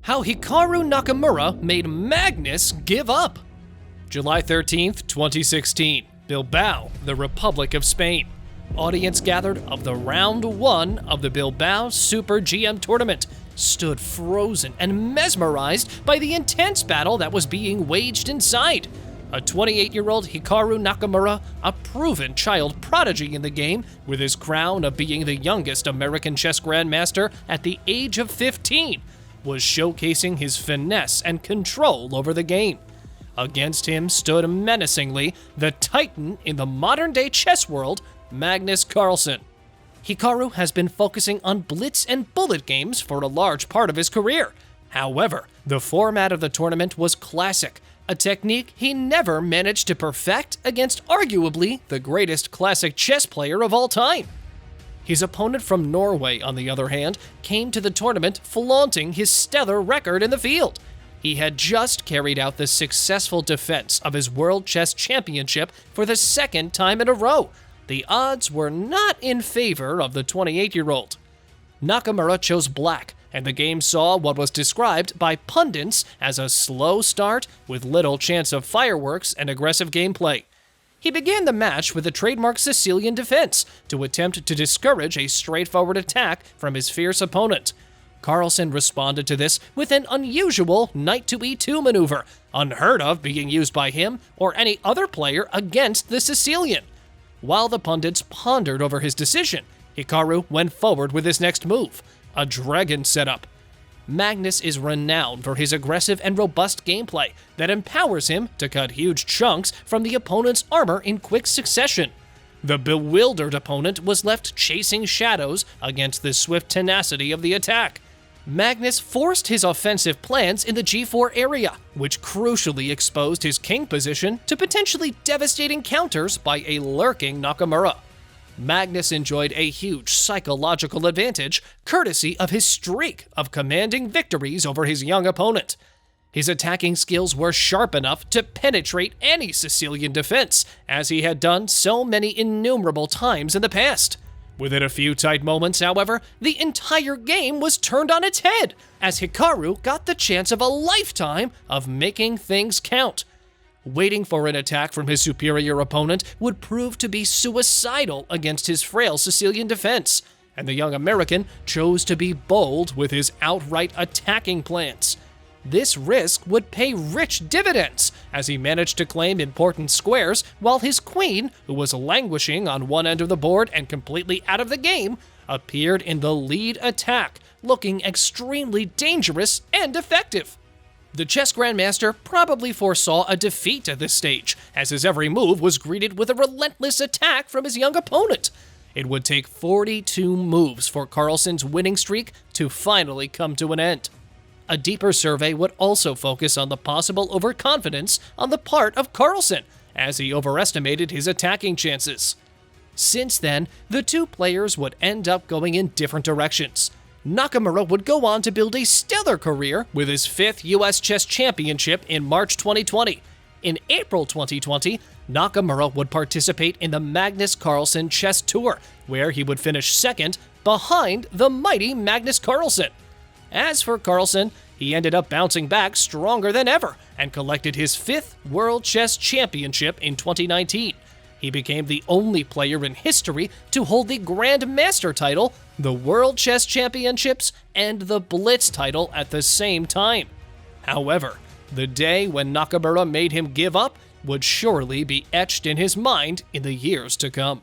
How Hikaru Nakamura made Magnus give up. July 13th, 2016, Bilbao, the Republic of Spain. Audience gathered of the round 1 of the Bilbao Super GM tournament stood frozen and mesmerized by the intense battle that was being waged inside. A 28-year-old Hikaru Nakamura, a proven child prodigy in the game, with his crown of being the youngest American chess grandmaster at the age of 15, was showcasing his finesse and control over the game. Against him stood menacingly the titan in the modern-day chess world, Magnus Carlsen. Hikaru has been focusing on blitz and bullet games for a large part of his career. However, the format of the tournament was classic, a technique he never managed to perfect against arguably the greatest classic chess player of all time. His opponent from Norway, on the other hand, came to the tournament flaunting his stellar record in the field. He had just carried out the successful defense of his World Chess Championship for the second time in a row. The odds were not in favor of the 28-year-old. Nakamura chose black, and the game saw what was described by pundits as a slow start with little chance of fireworks and aggressive gameplay. He began the match with a trademark Sicilian defense to attempt to discourage a straightforward attack from his fierce opponent. Carlsen responded to this with an unusual knight to e2 maneuver, unheard of being used by him or any other player against the Sicilian. While the pundits pondered over his decision, Hikaru went forward with his next move, a dragon setup. Magnus is renowned for his aggressive and robust gameplay that empowers him to cut huge chunks from the opponent's armor in quick succession. The bewildered opponent was left chasing shadows against the swift tenacity of the attack. Magnus forced his offensive plans in the g4 area, which crucially exposed his king position to potentially devastating counters by a lurking Nakamura. Magnus enjoyed a huge psychological advantage courtesy of his streak of commanding victories over his young opponent. His attacking skills were sharp enough to penetrate any Sicilian defense, as he had done so many innumerable times in the past. Within a few tight moments, however, the entire game was turned on its head, as Hikaru got the chance of a lifetime of making things count. Waiting for an attack from his superior opponent would prove to be suicidal against his frail Sicilian defense, and the young American chose to be bold with his outright attacking plans. This risk would pay rich dividends, as he managed to claim important squares while his queen, who was languishing on one end of the board and completely out of the game, appeared in the lead attack, looking extremely dangerous and effective. The chess grandmaster probably foresaw a defeat at this stage, as his every move was greeted with a relentless attack from his young opponent. It would take 42 moves for Carlsen's winning streak to finally come to an end. A deeper survey would also focus on the possible overconfidence on the part of Carlsen, as he overestimated his attacking chances. Since then, the two players would end up going in different directions. Nakamura would go on to build a stellar career with his 5th U.S. Chess Championship in March 2020. In April 2020, Nakamura would participate in the Magnus Carlsen Chess Tour, where he would finish second behind the mighty Magnus Carlsen. As for Carlsen, he ended up bouncing back stronger than ever and collected his 5th World Chess Championship in 2019. He became the only player in history to hold the grandmaster title, the World Chess Championships, and the Blitz title at the same time. However, the day when Nakamura made him give up would surely be etched in his mind in the years to come.